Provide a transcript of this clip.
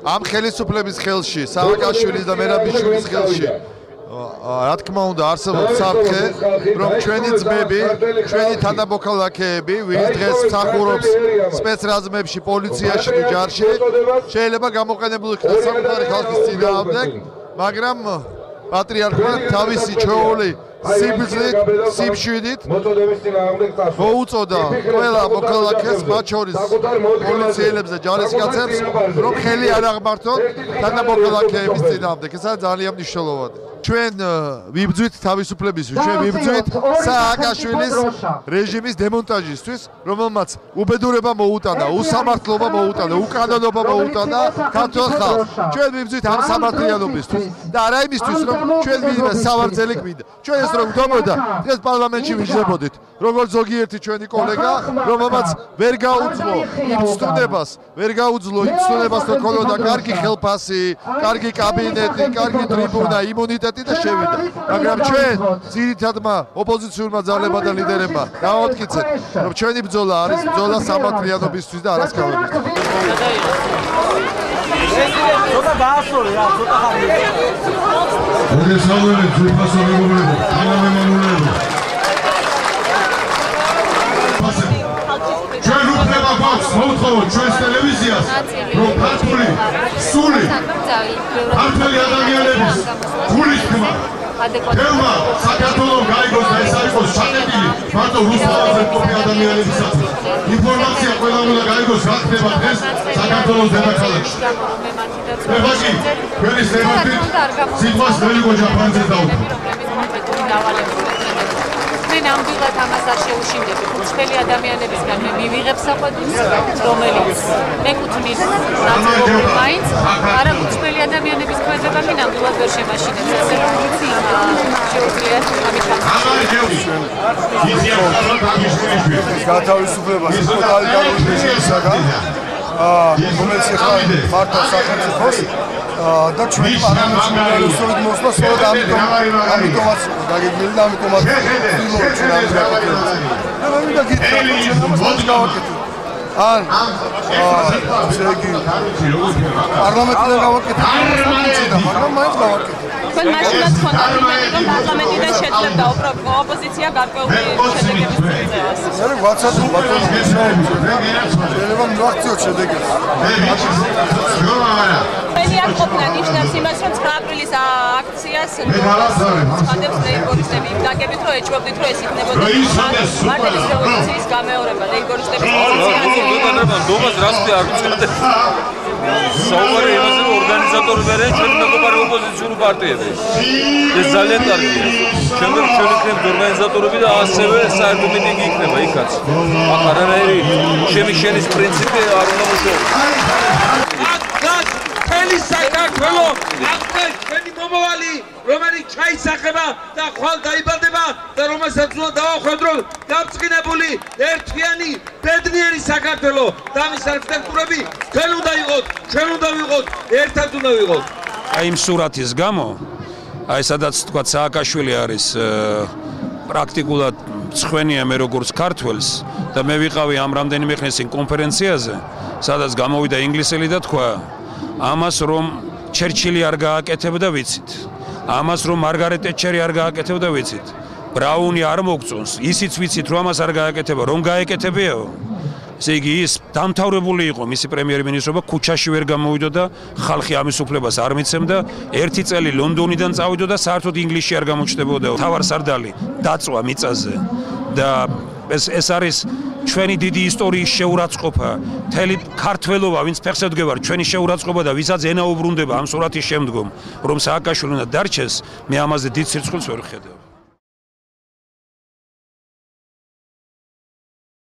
ამ ხელისუფლების ხელში, სააკაშვილის და მერაბიშვილის ხელში რა თქმა უნდა არსებობს საფრთხე, რომ ჩვენი ძმები, ჩვენი თანამოქალაქეები, ვინც დღეს მსახურობს სპეცრაზმებში, პოლიციაში და ჯარში, შეიძლება გამოყენებული იქნას საკუთარი ხალხის წინააღმდეგ, მაგრამ პატრიარქმა თავისი ჩვეული სიბრძნით, სიმშვიდით მოუწოდა ყველა მოქალაქეს, მათ შორის პოლიციელებს და ჯარისკაცებს, რომ ხელი არ აღმართონ თანამოქალაქეების წინააღმდეგ. ესაა ძალიან მნიშვნელოვანი. ჩვენ ვიბრძვით თავისუფლებისთვის, ჩვენ ვიბრძვით სააკაშვილის რეჟიმის დემონტაჟისთვის, რომელმაც უბედურება მოუტანა, უსამართლობა მოუტანა, უკანონობა მოუტანა ქართულ ხალხს. ჩვენ ვიბრძვით ამ სამართლიანობისთვის და არა იმისთვის, რომ ჩვენ ვინმე სავარძელი გვინდა. ჩვენ ეს რომ გვდომოდა, დღეს პარლამენტში ვიჯდებოდით, როგორც ზოგიერთი ჩვენი კოლეგა, რომელმაც ვერ გაუძლო იმ ცდუნებას, ვერ გაუძლო იმ ცდუნებას, რომ ქონოდა კარგი ხელფასი, კარგი კაბინეტი, კარგი ტრიბუნა, იმუნიტეტი და შევიდა. მაგრამ ჩვენ ძირითადმა ოპოზიციურმა ძალებმა და ლიდერებმა გავამტკიცეთ, რომ ჩვენი ბრძოლა არის ბრძოლა სამართლიანობისთვის და არასკამებისთვის. ცოტა გაასწორე რა, ცოტა ხარი. მოგესალმებით ძვირფასო მეგობრებო, თანამემამულეებო. ჩვენ უფლება გვაქვს მოვთხოვოთ ჩვენს ტელევიზიას, რომ ქართული სული ქართველი ადამიანების გულისხმობა თემა საქართველოს გაიგოს და ეს არ იყოს ჩაკეტილი მარტო რუსთავაზე მყოფი ადამიანებისათვის. ინფორმაცია ყველამ უნდა გაიგოს რა ხდება დღეს საქართველოს დედაქალაქში. მებაკი, ჩვენი სერვისით სიტყვას ველიკო ჯაფარიძეს დავუდგა. მე ნამდვილად ამას არ შეუშინდები. ხუთშფელი ადამიანებისგან მე მივიღებ საყვედურს, რომელიც მეკუთვნის ნაწილობრივ მაინც, არა ხუთშფელი ადამიანების ქმედება მე ნამდვილად ვერ შემაშინებს. ასე რომ შეუძლია ამით გათავისუფლებას ტოტალიტარიზმისაგან, რომელიც ახლა მართავს სახელმწიფოს და ჩვენი პარლამენტის მოსვლა სწორედ ამიტომაც დაგეგმილი და ამიტომაც ვცდილობთ ჩვენ ამის გაკეთებას. და მე მინდა გითხრათ, ჩვენ ამას გავაკეთებთ. ან ესე იგი პარლამენტიდან გავაკეთებთ, მაგრამ მაინც გავაკეთებთ. თქვენ მაშინაც ხონდა რომ პარლამენტიდან შეძლებდა ოპოზიცია გარკვეული შედეგების წინააღმდეგ. არა, ვაცადო ბატონო, შეიძლება მივახციოთ შედეგებს. ყველი არ ყოფნა ნიშნავს იმას, რომ 9 აპრილის აქციას ხანდებს ლეიბორისტები იმ დაგებით, რომ ეჭვობდით, რომ ეს იქნებოდა მარტების რევოლუციის გამეორება ლეიბორისტების პოზიციაზე. დომას რასწია არ უწოდებს. საუბარი იმაზე, რომ ორგანიზატორები არიან ჩვენი მეგობარი ოპოზიციური პარტიები. ეს ძალიან კარგია. შემდეგ ჩვენ იქნებთ ორგანიზატორები და ასევე საერთო მიტინგი იქნება იქაც. აქ არანაირი შემიშენის პრინციპი არ უნდა მოშორდეს. საქართველო ახლა ჩვენი მომავალი რომელიც ჩაისახება და ხვალ დაიბადება და რომელსაც უნდა დავახვედროთ გამწყინებული ერთიანი ბედნიერი საქართველო და ამის არქიტექტურები თქვენ უნდა იყოთ, ჩვენ უნდა ვიყოთ, ერთად უნდა ვიყოთ. აი იმ სურათის გამო, აი სადაც თქვა სააკაშვილი არის პრაქტიკულად მწვენია მე როგორც ქართველს და მე ვიყავი ამ რამდენიმე ხნის კონფერენციაზე, სადაც გამოვიდა ინგლისელი და თქვა ამას რომ ჩერჩილი არ გააკეთებდა ვიცით. ამას რომ მარგარეტ ტეტჩერი არ გააკეთებდა ვიცით. ბრაუნი არ მოგწონს, ისიც ვიცით რომ ამას არ გააკეთება, რომ გაეკეთებიაო. ესე იგი ის დამთავრებული იყო მისი პრემიერ-მინისტრობა, ქუჩაში ვერ გამოვიდა და ხალხი ამის უფლებას არ მიცემდა. ერთი წელი ლონდონიდან წავიდა და საერთოდ ინგლისში არ გამოჩნდებოდა. თავარსარდალი დაწვა მიწაზე და ეს არის ჩვენი დიდი ისტორიის შეურაცხყოფა, მთელი ქართველობა, ვინც ფეხზე დგება, ჩვენი შეურაცხყოფა და ვისაც ენა უბრუნდება ამ სურათის შემდგომ, რომ სააკაშვილი უნდა დარჩეს, მე ამაზე დიდ სირცხვილს ვერ ვხედავ.